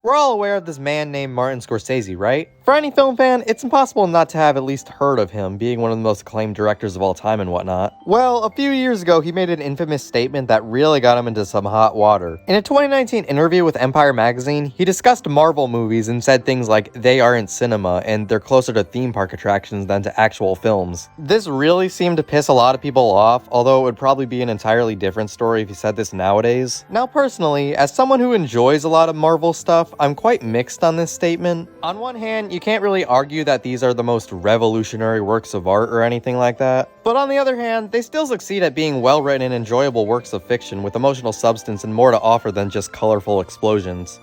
We're all aware of this man named Martin Scorsese, right? For any film fan, it's impossible not to have at least heard of him, being one of the most acclaimed directors of all time and whatnot. Well, a few years ago, he made an infamous statement that really got him into some hot water. In a 2019 interview with Empire magazine, he discussed Marvel movies and said things like they aren't cinema and they're closer to theme park attractions than to actual films. This really seemed to piss a lot of people off, although it would probably be an entirely different story if he said this nowadays. Now personally, as someone who enjoys a lot of Marvel stuff, I'm quite mixed on this statement. On one hand, you can't really argue that these are the most revolutionary works of art or anything like that. But on the other hand, they still succeed at being well-written and enjoyable works of fiction with emotional substance and more to offer than just colorful explosions.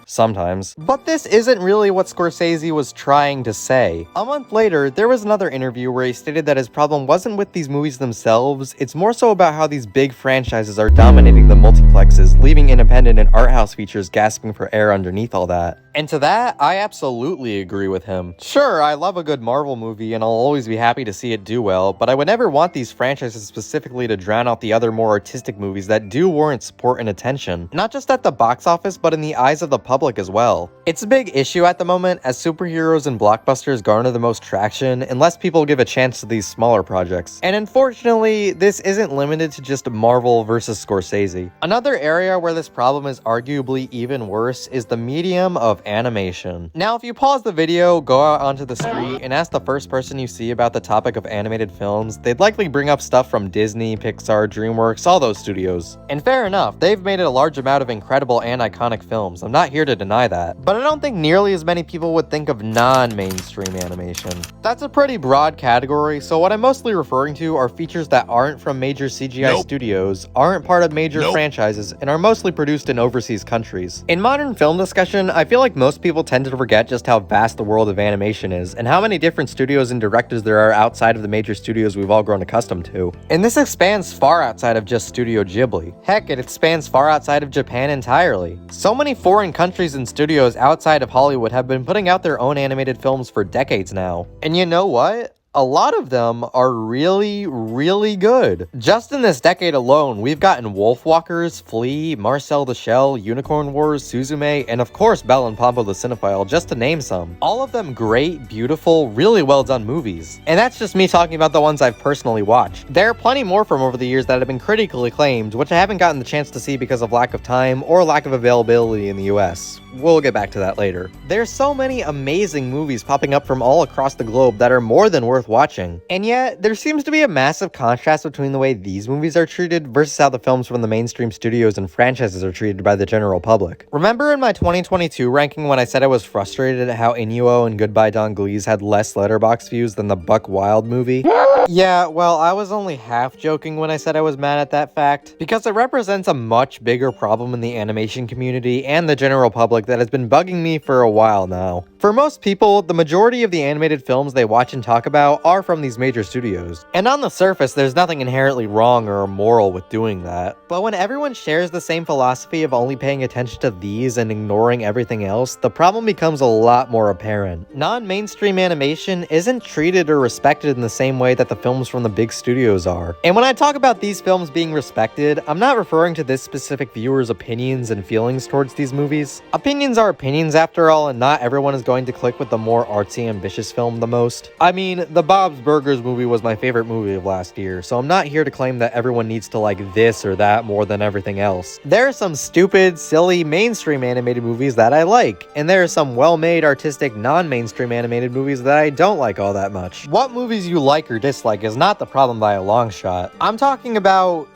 Sometimes. But this isn't really what Scorsese was trying to say. A month later, there was another interview where he stated that his problem wasn't with these movies themselves, it's more so about how these big franchises are dominating the multiplexes, leaving independent and art house features gasping for air underneath all that. And to that, I absolutely agree with him. Sure, I love a good Marvel movie and I'll always be happy to see it do well, but I would never want these franchises specifically to drown out the other more artistic movies that do warrant support and attention. Not just at the box office, but in the eyes of the public as well. It's a big issue at the moment as superheroes and blockbusters garner the most traction unless people give a chance to these smaller projects. And unfortunately, this isn't limited to just Marvel versus Scorsese. Another area where this problem is arguably even worse is the medium of animation. Now, if you pause the video, go out onto the street, and ask the first person you see about the topic of animated films, they'd likely bring up stuff from Disney, Pixar, DreamWorks, all those studios. And fair enough, they've made a large amount of incredible and iconic films. I'm not here to deny that. But I don't think nearly as many people would think of non-mainstream animation. That's a pretty broad category, so what I'm mostly referring to are features that aren't from major CGI studios, aren't part of major franchises, and are mostly produced in overseas countries. In modern film discussion, I feel like most people tend to forget just how vast the world of animation is, and how many different studios and directors there are outside of the major studios we've all grown accustomed to. And this expands far outside of just Studio Ghibli. Heck, it expands far outside of Japan entirely. So many foreign countries and studios outside of Hollywood have been putting out their own animated films for decades now. And you know what? A lot of them are really, really good. Just in this decade alone, we've gotten Wolfwalkers, Flea, Marcel the Shell, Unicorn Wars, Suzume, and of course Belle and Pompo the Cinephile, just to name some. All of them great, beautiful, really well done movies. And that's just me talking about the ones I've personally watched. There are plenty more from over the years that have been critically acclaimed, which I haven't gotten the chance to see because of lack of time or lack of availability in the US. We'll get back to that later. There's so many amazing movies popping up from all across the globe that are more than worth watching. And yet, there seems to be a massive contrast between the way these movies are treated versus how the films from the mainstream studios and franchises are treated by the general public. Remember in my 2022 ranking when I said I was frustrated at how Inu-Oh and Goodbye Don Glees had less Letterboxd views than the Buck Wild movie? Yeah, well, I was only half joking when I said I was mad at that fact, because it represents a much bigger problem in the animation community and the general public that has been bugging me for a while now. For most people, the majority of the animated films they watch and talk about are from these major studios. And on the surface, there's nothing inherently wrong or immoral with doing that. But when everyone shares the same philosophy of only paying attention to these and ignoring everything else, the problem becomes a lot more apparent. Non-mainstream animation isn't treated or respected in the same way that the films from the big studios are. And when I talk about these films being respected, I'm not referring to this specific viewer's opinions and feelings towards these movies. Opinions are opinions after all, and not everyone is going to click with the more artsy, ambitious film the most. I mean, the Bob's Burgers movie was my favorite movie of last year, so I'm not here to claim that everyone needs to like this or that more than everything else. There are some stupid, silly, mainstream animated movies that I like, and there are some well-made, artistic, non-mainstream animated movies that I don't like all that much. What movies you like or dislike is not the problem by a long shot. I'm talking about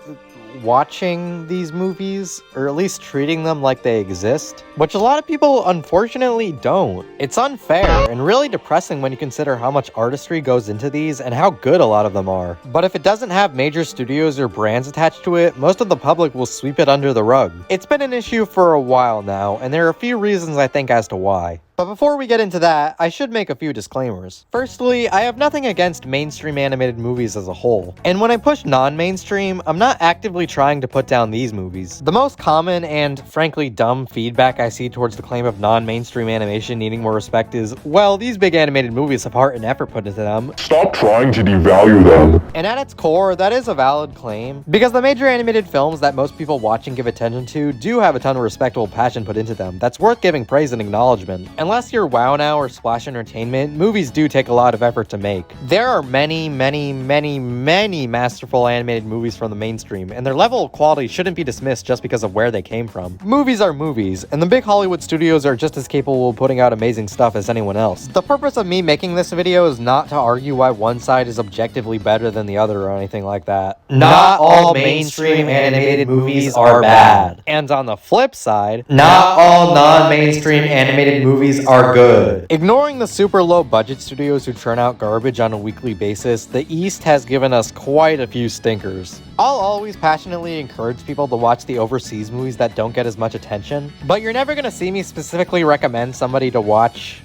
watching these movies, or at least treating them like they exist, which a lot of people unfortunately don't. It's unfair and really depressing when you consider how much artistry goes into these and how good a lot of them are. But if it doesn't have major studios or brands attached to it, most of the public will sweep it under the rug. It's been an issue for a while now, and there are a few reasons I think as to why. But before we get into that, I should make a few disclaimers. Firstly, I have nothing against mainstream animated movies as a whole. And when I push non-mainstream, I'm not actively trying to put down these movies. The most common and, frankly, dumb feedback I see towards the claim of non-mainstream animation needing more respect is, well, these big animated movies have heart and effort put into them. Stop trying to devalue them. And at its core, that is a valid claim, because the major animated films that most people watch and give attention to do have a ton of respectable passion put into them that's worth giving praise and acknowledgement. Unless you're Wow Now or Splash Entertainment, movies do take a lot of effort to make. There are many masterful animated movies from the mainstream, and their level of quality shouldn't be dismissed just because of where they came from. Movies are movies, and the big Hollywood studios are just as capable of putting out amazing stuff as anyone else. The purpose of me making this video is not to argue why one side is objectively better than the other or anything like that. Not all mainstream animated movies are bad. And on the flip side, not all non-mainstream animated movies are good. Ignoring the super low budget studios who churn out garbage on a weekly basis, the East has given us quite a few stinkers. I'll always passionately encourage people to watch the overseas movies that don't get as much attention, but you're never gonna see me specifically recommend somebody to watch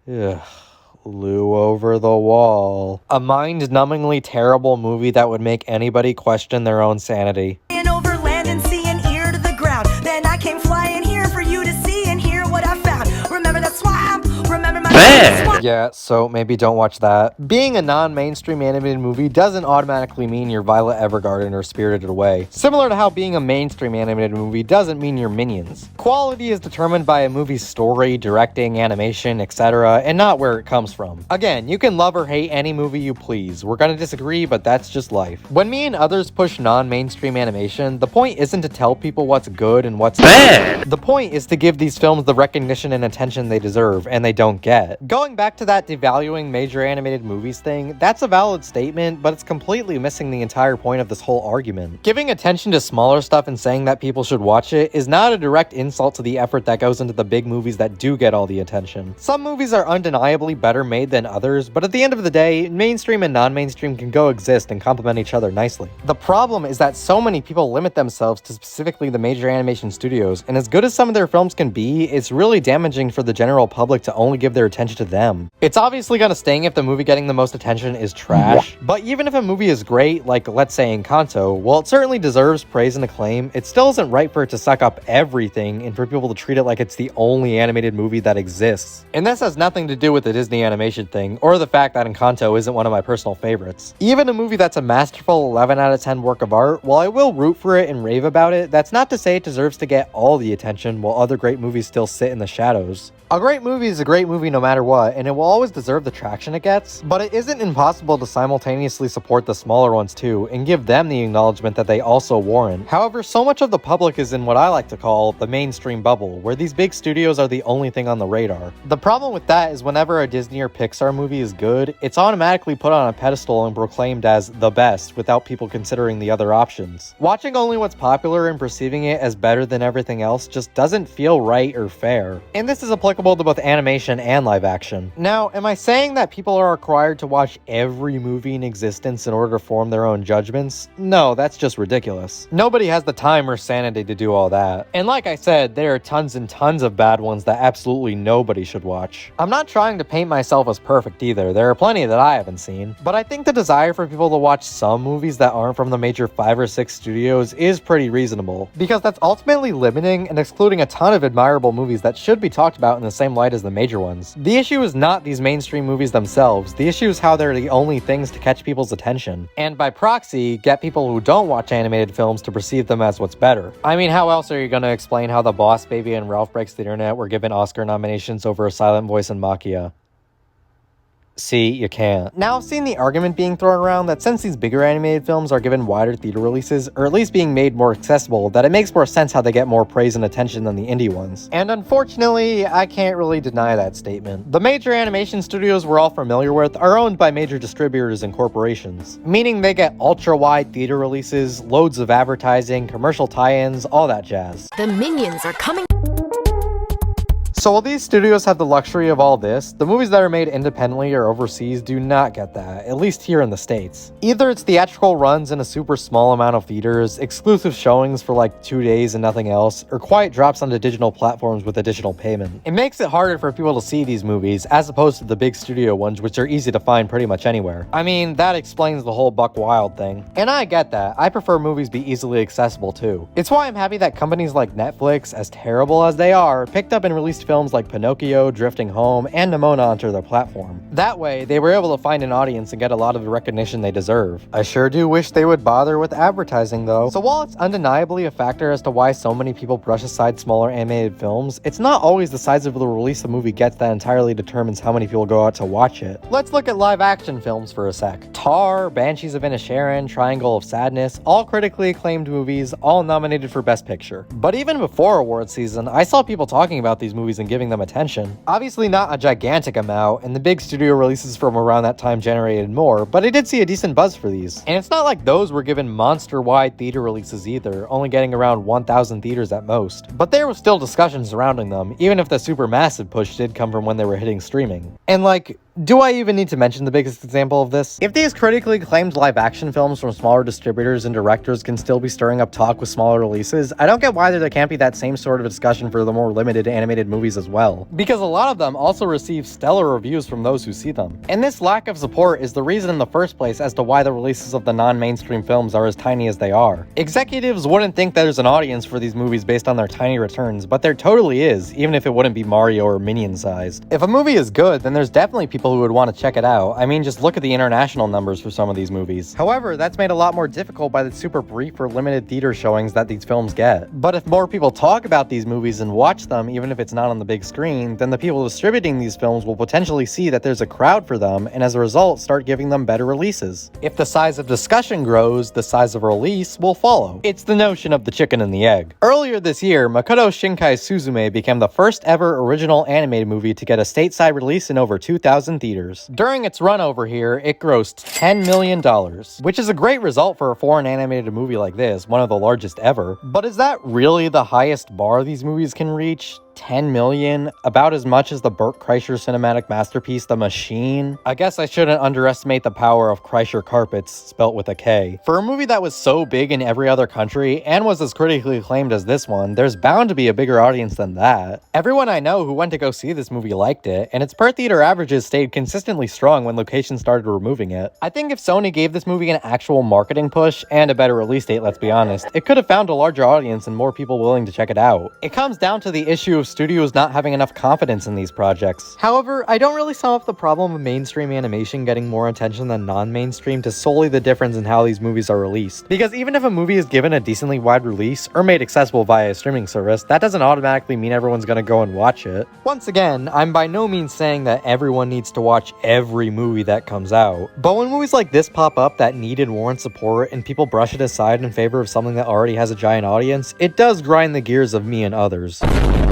Lou Over the Wall. A mind-numbingly terrible movie that would make anybody question their own sanity. Over land and sea and ear to the ground. Then I came flying here for you to see and hear what I found. Remember that swamp? Remember my swamp? Yeah, so maybe don't watch that. Being a non-mainstream animated movie doesn't automatically mean you're Violet Evergarden or Spirited Away. Similar to how being a mainstream animated movie doesn't mean you're Minions. Quality is determined by a movie's story, directing, animation, etc., and not where it comes from. Again, you can love or hate any movie you please. We're gonna disagree, but that's just life. When me and others push non-mainstream animation, the point isn't to tell people what's good and what's bad. The point is to give these films the recognition and attention they deserve, and they don't get. Going back to that devaluing major animated movies thing, that's a valid statement, but it's completely missing the entire point of this whole argument. Giving attention to smaller stuff and saying that people should watch it is not a direct insult to the effort that goes into the big movies that do get all the attention. Some movies are undeniably better made than others, but at the end of the day, mainstream and non-mainstream can coexist and complement each other nicely. The problem is that so many people limit themselves to specifically the major animation studios, and as good as some of their films can be, it's really damaging for the general public to only give their attention to them. It's obviously gonna sting if the movie getting the most attention is trash, but even if a movie is great, like let's say Encanto, while it certainly deserves praise and acclaim, it still isn't right for it to suck up everything and for people to treat it like it's the only animated movie that exists. And this has nothing to do with the Disney animation thing, or the fact that Encanto isn't one of my personal favorites. Even a movie that's a masterful 11 out of 10 work of art, while I will root for it and rave about it, that's not to say it deserves to get all the attention while other great movies still sit in the shadows. A great movie is a great movie no matter what, and it will always deserve the traction it gets, but it isn't impossible to simultaneously support the smaller ones too, and give them the acknowledgement that they also warrant. However, so much of the public is in what I like to call the mainstream bubble, where these big studios are the only thing on the radar. The problem with that is whenever a Disney or Pixar movie is good, it's automatically put on a pedestal and proclaimed as the best without people considering the other options. Watching only what's popular and perceiving it as better than everything else just doesn't feel right or fair. And this is applicable to both animation and live action. Now, am I saying that people are required to watch every movie in existence in order to form their own judgments? No, that's just ridiculous. Nobody has the time or sanity to do all that. And like I said, there are tons and tons of bad ones that absolutely nobody should watch. I'm not trying to paint myself as perfect either. There are plenty that I haven't seen. But I think the desire for people to watch some movies that aren't from the major 5 or 6 studios is pretty reasonable, because that's ultimately limiting and excluding a ton of admirable movies that should be talked about in the same light as the major ones. The issue is not these mainstream movies themselves, the issue is how they're the only things to catch people's attention, and by proxy, get people who don't watch animated films to perceive them as what's better. I mean, how else are you gonna explain how The Boss Baby and Ralph Breaks the Internet were given Oscar nominations over A Silent Voice and Machia? See, you can't. Now, I've seen the argument being thrown around that since these bigger animated films are given wider theater releases, or at least being made more accessible, that it makes more sense how they get more praise and attention than the indie ones. And unfortunately, I can't really deny that statement. The major animation studios we're all familiar with are owned by major distributors and corporations, meaning they get ultra-wide theater releases, loads of advertising, commercial tie-ins, all that jazz. The minions are coming. So while these studios have the luxury of all this, the movies that are made independently or overseas do not get that, at least here in the States. Either it's theatrical runs in a super small amount of theaters, exclusive showings for like 2 days and nothing else, or quiet drops onto digital platforms with additional payment. It makes it harder for people to see these movies, as opposed to the big studio ones, which are easy to find pretty much anywhere. I mean, that explains the whole Buck Wild thing. And I get that. I prefer movies be easily accessible too. It's why I'm happy that companies like Netflix, as terrible as they are, picked up and released films like Pinocchio, Drifting Home, and Nimona onto their platform. That way, they were able to find an audience and get a lot of the recognition they deserve. I sure do wish they would bother with advertising though. So while it's undeniably a factor as to why so many people brush aside smaller animated films, it's not always the size of the release a movie gets that entirely determines how many people go out to watch it. Let's look at live action films for a sec. Tar, Banshees of Inisherin, Triangle of Sadness, all critically acclaimed movies, all nominated for Best Picture. But even before award season, I saw people talking about these movies and giving them attention. Obviously not a gigantic amount, and the big studio releases from around that time generated more, but I did see a decent buzz for these. And it's not like those were given monster-wide theater releases either, only getting around 1,000 theaters at most. But there was still discussion surrounding them, even if the supermassive push did come from when they were hitting streaming. And like, do I even need to mention the biggest example of this? If these critically acclaimed live-action films from smaller distributors and directors can still be stirring up talk with smaller releases, I don't get why there can't be that same sort of discussion for the more limited animated movies as well. Because a lot of them also receive stellar reviews from those who see them. And this lack of support is the reason in the first place as to why the releases of the non-mainstream films are as tiny as they are. Executives wouldn't think there's an audience for these movies based on their tiny returns, but there totally is, even if it wouldn't be Mario or Minion sized. If a movie is good, then there's definitely people who would want to check it out. I mean, just look at the international numbers for some of these movies. However, that's made a lot more difficult by the super brief or limited theater showings that these films get. But if more people talk about these movies and watch them, even if it's not on the big screen, then the people distributing these films will potentially see that there's a crowd for them, and as a result, start giving them better releases. If the size of discussion grows, the size of release will follow. It's the notion of the chicken and the egg. Earlier this year, Makoto Shinkai Suzume became the first ever original animated movie to get a stateside release in over 2,000 theaters. During its run over here, it grossed $10 million, which is a great result for a foreign animated movie like this, one of the largest ever. But is that really the highest bar these movies can reach? 10 million? About as much as the Burt Kreischer cinematic masterpiece, The Machine? I guess I shouldn't underestimate the power of Kreischer Carpets, spelt with a K. For a movie that was so big in every other country, and was as critically acclaimed as this one, there's bound to be a bigger audience than that. Everyone I know who went to go see this movie liked it, and its per theater averages stayed consistently strong when locations started removing it. I think if Sony gave this movie an actual marketing push, and a better release date, let's be honest, it could have found a larger audience and more people willing to check it out. It comes down to the issue of studios not having enough confidence in these projects. However, I don't really sum up the problem of mainstream animation getting more attention than non-mainstream to solely the difference in how these movies are released. Because even if a movie is given a decently wide release, or made accessible via a streaming service, that doesn't automatically mean everyone's gonna go and watch it. Once again, I'm by no means saying that everyone needs to watch every movie that comes out. But when movies like this pop up that need and warrant support, and people brush it aside in favor of something that already has a giant audience, it does grind the gears of me and others.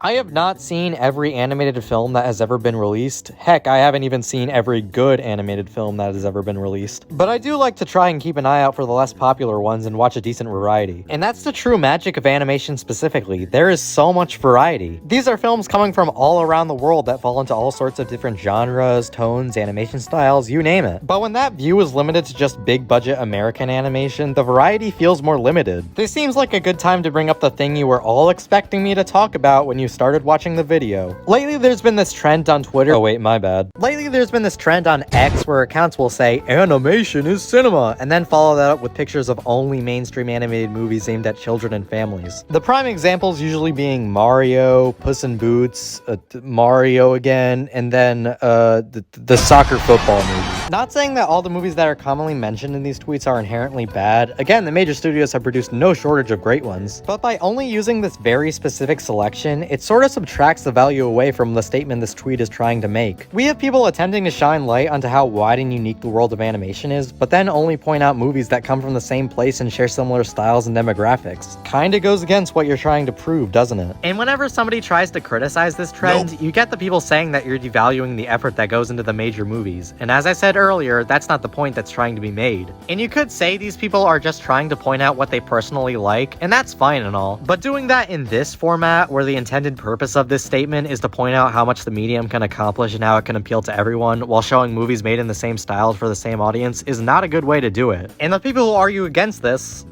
I have not seen every animated film that has ever been released. Heck, I haven't even seen every good animated film that has ever been released. But I do like to try and keep an eye out for the less popular ones and watch a decent variety. And that's the true magic of animation specifically. There is so much variety. These are films coming from all around the world that fall into all sorts of different genres, tones, animation styles, you name it. But when that view is limited to just big budget American animation, the variety feels more limited. This seems like a good time to bring up the thing you were all expecting me to talk about when you started watching the video. Lately, there's been this trend on Twitter. Oh wait, my bad. Lately, there's been this trend on X where accounts will say, animation is cinema, and then follow that up with pictures of only mainstream animated movies aimed at children and families. The prime examples usually being Mario, Puss in Boots, Mario again, and then the soccer football movie. Not saying that all the movies that are commonly mentioned in these tweets are inherently bad. Again, the major studios have produced no shortage of great ones. But by only using this very specific selection, it sort of subtracts the value away from the statement this tweet is trying to make. We have people attempting to shine light onto how wide and unique the world of animation is, but then only point out movies that come from the same place and share similar styles and demographics. Kinda goes against what you're trying to prove, doesn't it? And whenever somebody tries to criticize this trend, you get the people saying that you're devaluing the effort that goes into the major movies. And as I said earlier, that's not the point that's trying to be made. And you could say these people are just trying to point out what they personally like, and that's fine and all. But doing that in this format, where the intended purpose purpose of this statement is to point out how much the medium can accomplish and how it can appeal to everyone, while showing movies made in the same style for the same audience is not a good way to do it. And the people who argue against this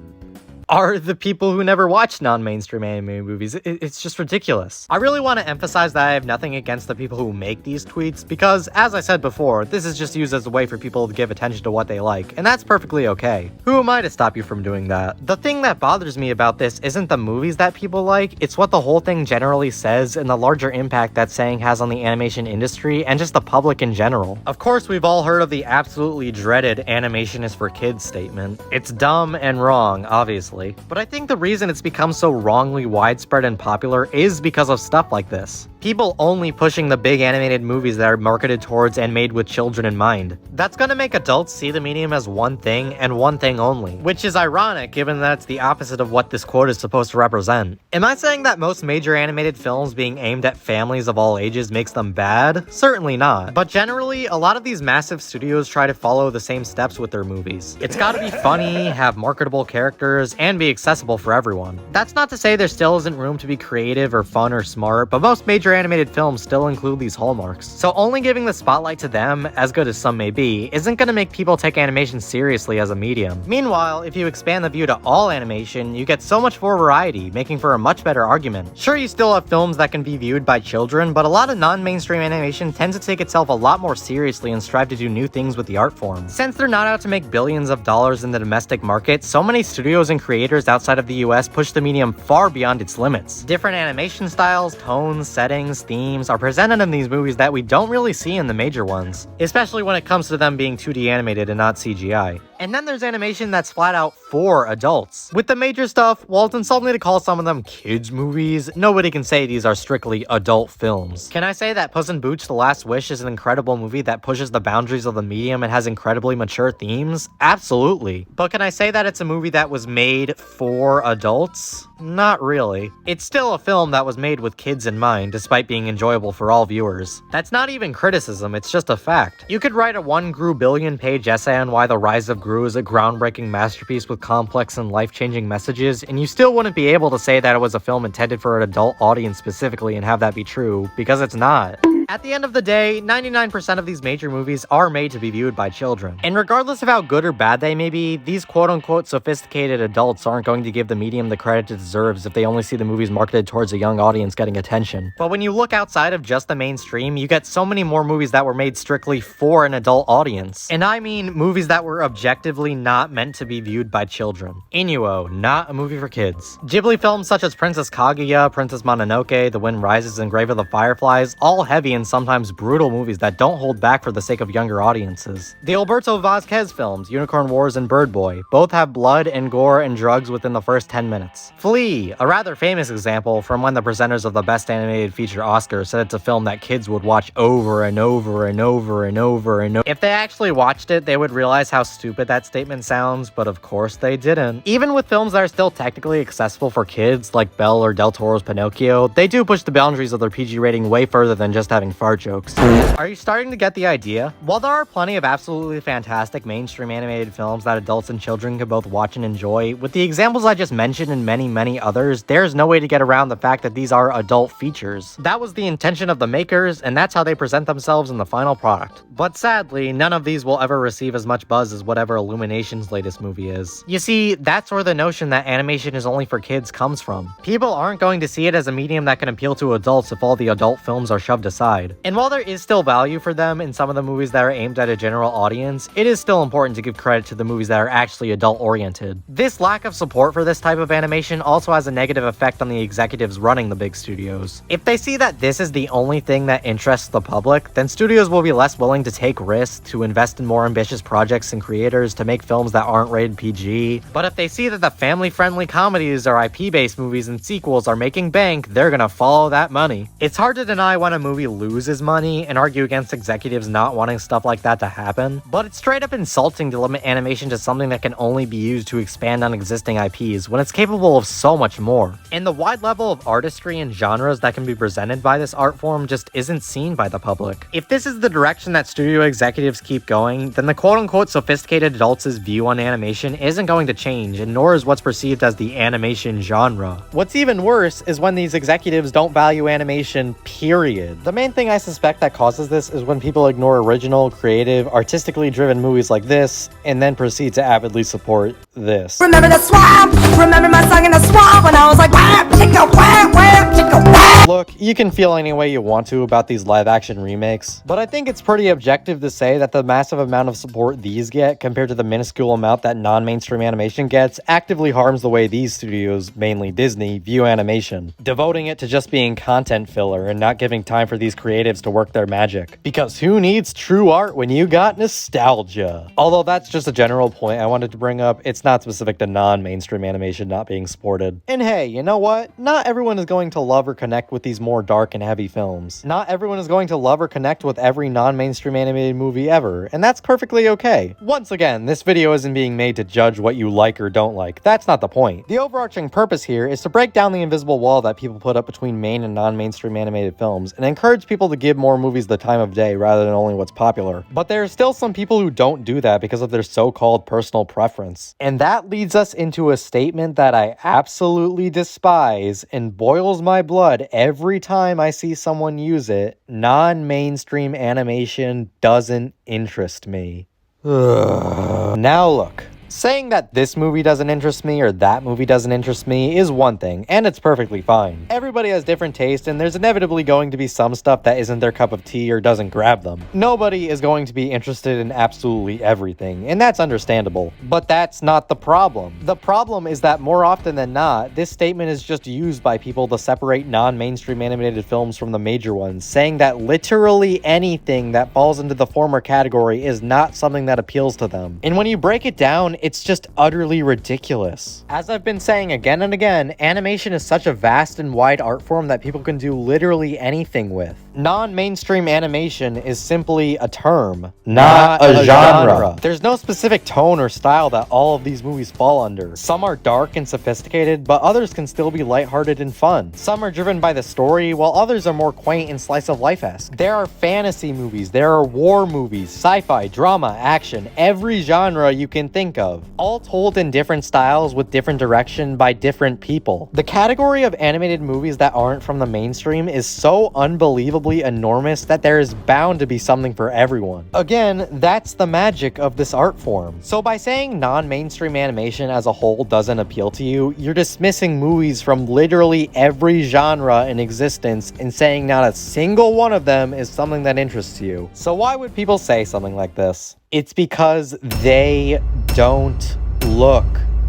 are the people who never watched non-mainstream anime movies. It's just ridiculous. I really want to emphasize that I have nothing against the people who make these tweets because, as I said before, this is just used as a way for people to give attention to what they like, and that's perfectly okay. Who am I to stop you from doing that? The thing that bothers me about this isn't the movies that people like, it's what the whole thing generally says and the larger impact that saying has on the animation industry and just the public in general. Of course, we've all heard of the absolutely dreaded animation is for kids statement. It's dumb and wrong, obviously. But I think the reason it's become so wrongly widespread and popular is because of stuff like this. People only pushing the big animated movies that are marketed towards and made with children in mind. That's gonna make adults see the medium as one thing and one thing only, which is ironic given that it's the opposite of what this quote is supposed to represent. Am I saying that most major animated films being aimed at families of all ages makes them bad? Certainly not. But generally, a lot of these massive studios try to follow the same steps with their movies. It's gotta be funny, have marketable characters, and be accessible for everyone. That's not to say there still isn't room to be creative or fun or smart, but most major animated films still include these hallmarks. So only giving the spotlight to them, as good as some may be, isn't gonna make people take animation seriously as a medium. Meanwhile, if you expand the view to all animation, you get so much more variety, making for a much better argument. Sure, you still have films that can be viewed by children, but a lot of non-mainstream animation tends to take itself a lot more seriously and strive to do new things with the art form. Since they're not out to make billions of dollars in the domestic market, so many studios and creators outside of the US push the medium far beyond its limits. Different animation styles, tones, settings, themes are presented in these movies that we don't really see in the major ones, especially when it comes to them being 2D animated and not CGI. And then there's animation that's flat out for adults. With the major stuff, while it's insulting to call some of them kids movies, nobody can say these are strictly adult films. Can I say that Puss in Boots: The Last Wish is an incredible movie that pushes the boundaries of the medium and has incredibly mature themes? Absolutely. But can I say that it's a movie that was made for adults? Not really. It's still a film that was made with kids in mind, despite being enjoyable for all viewers. That's not even criticism, it's just a fact. You could write a 1 billion page essay on why The Rise of Gru is a groundbreaking masterpiece with complex and life-changing messages, and you still wouldn't be able to say that it was a film intended for an adult audience specifically and have that be true, because it's not. At the end of the day, 99% of these major movies are made to be viewed by children. And regardless of how good or bad they may be, these quote-unquote sophisticated adults aren't going to give the medium the credit it deserves if they only see the movies marketed towards a young audience getting attention. But when you look outside of just the mainstream, you get so many more movies that were made strictly for an adult audience. And I mean movies that were objectively not meant to be viewed by children. Inu-Oh, not a movie for kids. Ghibli films such as Princess Kaguya, Princess Mononoke, The Wind Rises, and Grave of the Fireflies, all heavy and sometimes brutal movies that don't hold back for the sake of younger audiences. The Alberto Vazquez films, Unicorn Wars and Bird Boy, both have blood and gore and drugs within the first 10 minutes. Flea, a rather famous example from when the presenters of the Best Animated Feature Oscar said it's a film that kids would watch over and over and over and over and over. If they actually watched it, they would realize how stupid that statement sounds, but of course they didn't. Even with films that are still technically accessible for kids, like Belle or Del Toro's Pinocchio, they do push the boundaries of their PG rating way further than just having fart jokes. Are you starting to get the idea? While there are plenty of absolutely fantastic mainstream animated films that adults and children can both watch and enjoy, with the examples I just mentioned and many others, there's no way to get around the fact that these are adult features. That was the intention of the makers, and that's how they present themselves in the final product. But sadly, none of these will ever receive as much buzz as whatever Illumination's latest movie is. You see, that's where the notion that animation is only for kids comes from. People aren't going to see it as a medium that can appeal to adults if all the adult films are shoved aside. And while there is still value for them in some of the movies that are aimed at a general audience, it is still important to give credit to the movies that are actually adult-oriented. This lack of support for this type of animation also has a negative effect on the executives running the big studios. If they see that this is the only thing that interests the public, then studios will be less willing to take risks, to invest in more ambitious projects and creators, to make films that aren't rated PG. But if they see that the family-friendly comedies or IP-based movies and sequels are making bank, they're gonna follow that money. It's hard to deny when a movie loses money and argue against executives not wanting stuff like that to happen, but it's straight up insulting to limit animation to something that can only be used to expand on existing IPs when it's capable of so much more. And the wide level of artistry and genres that can be presented by this art form just isn't seen by the public. If this is the direction that studio executives keep going, then the quote-unquote sophisticated adults' view on animation isn't going to change, and nor is what's perceived as the animation genre. What's even worse is when these executives don't value animation, period. The main thing I suspect that causes this is when people ignore original, creative, artistically driven movies like this, and then proceed to avidly support this. Remember the swamp? Remember my song in the swamp when I was like, wham, chicka, wham, wham, chicka, wham. Look, you can feel any way you want to about these live-action remakes, but I think it's pretty objective to say that the massive amount of support these get compared to the minuscule amount that non-mainstream animation gets actively harms the way these studios, mainly Disney, view animation, devoting it to just being content filler and not giving time for these creatives to work their magic. Because who needs true art when you got nostalgia? Although that's just a general point I wanted to bring up, it's not specific to non-mainstream animation not being supported. And hey, you know what? Not everyone is going to love or connect with these more dark and heavy films. Not everyone is going to love or connect with every non-mainstream animated movie ever, and that's perfectly okay. Once again, this video isn't being made to judge what you like or don't like. That's not the point. The overarching purpose here is to break down the invisible wall that people put up between main and non-mainstream animated films, and encourage people to give more movies the time of day rather than only what's popular. But there are still some people who don't do that because of their so-called personal preference. And that leads us into a statement that I absolutely despise and boils my blood every time I see someone use it. Non-mainstream animation doesn't interest me. Now look. Saying that this movie doesn't interest me or that movie doesn't interest me is one thing, and it's perfectly fine. Everybody has different tastes, and there's inevitably going to be some stuff that isn't their cup of tea or doesn't grab them. Nobody is going to be interested in absolutely everything, and that's understandable. But that's not the problem. The problem is that more often than not, this statement is just used by people to separate non-mainstream animated films from the major ones, saying that literally anything that falls into the former category is not something that appeals to them. And when you break it down, it's just utterly ridiculous. As I've been saying again and again, animation is such a vast and wide art form that people can do literally anything with. Non-mainstream animation is simply a term, not a genre. There's no specific tone or style that all of these movies fall under. Some are dark and sophisticated, but others can still be lighthearted and fun. Some are driven by the story, while others are more quaint and slice-of-life-esque. There are fantasy movies, there are war movies, sci-fi, drama, action, every genre you can think of. All told in different styles with different direction by different people. The category of animated movies that aren't from the mainstream is so unbelievably enormous that there is bound to be something for everyone. Again, that's the magic of this art form. So by saying non-mainstream animation as a whole doesn't appeal to you, you're dismissing movies from literally every genre in existence and saying not a single one of them is something that interests you. So why would people say something like this? It's because they don't look.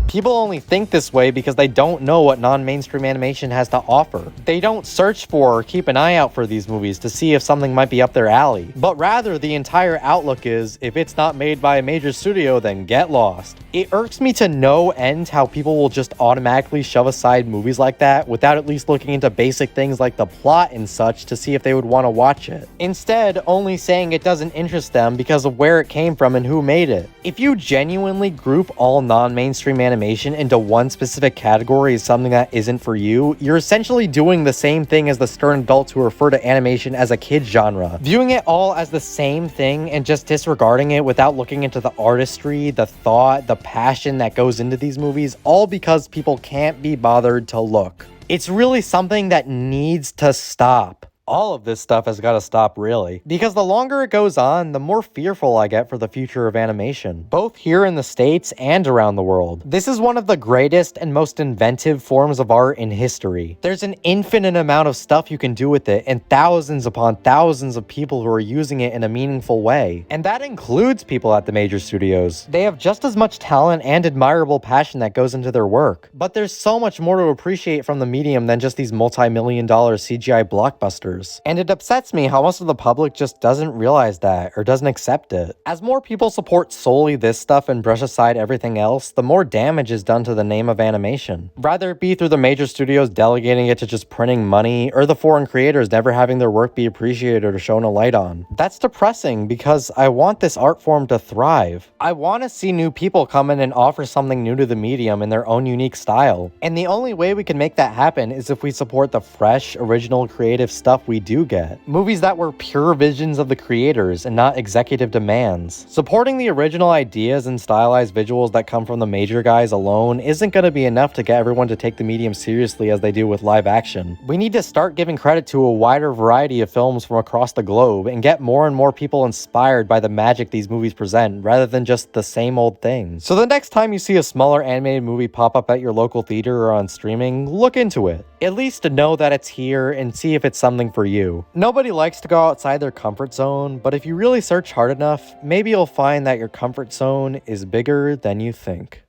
People only think this way because they don't know what non-mainstream animation has to offer. They don't search for or keep an eye out for these movies to see if something might be up their alley. But rather, the entire outlook is, if it's not made by a major studio, then get lost. It irks me to no end how people will just automatically shove aside movies like that without at least looking into basic things like the plot and such to see if they would want to watch it. Instead, only saying it doesn't interest them because of where it came from and who made it. If you genuinely group all non-mainstream animation into one specific category as something that isn't for you, you're essentially doing the same thing as the stern adults who refer to animation as a kid genre. Viewing it all as the same thing and just disregarding it without looking into the artistry, the thought, the passion that goes into these movies, all because people can't be bothered to look. It's really something that needs to stop. All of this stuff has got to stop, really. Because the longer it goes on, the more fearful I get for the future of animation, both here in the States and around the world. This is one of the greatest and most inventive forms of art in history. There's an infinite amount of stuff you can do with it, and thousands upon thousands of people who are using it in a meaningful way. And that includes people at the major studios. They have just as much talent and admirable passion that goes into their work. But there's so much more to appreciate from the medium than just these multi-million-dollar CGI blockbusters. creators. And it upsets me how most of the public just doesn't realize that or doesn't accept it. As more people support solely this stuff and brush aside everything else, the more damage is done to the name of animation. Rather it be through the major studios delegating it to just printing money, or the foreign creators never having their work be appreciated or shown a light on. That's depressing because I want this art form to thrive. I want to see new people come in and offer something new to the medium in their own unique style. And the only way we can make that happen is if we support the fresh, original, creative stuff we do get. Movies that were pure visions of the creators and not executive demands. Supporting the original ideas and stylized visuals that come from the major guys alone isn't going to be enough to get everyone to take the medium seriously as they do with live action. We need to start giving credit to a wider variety of films from across the globe and get more and more people inspired by the magic these movies present rather than just the same old thing. So the next time you see a smaller animated movie pop up at your local theater or on streaming, look into it. At least to know that it's here and see if it's something for you. Nobody likes to go outside their comfort zone, but if you really search hard enough, maybe you'll find that your comfort zone is bigger than you think.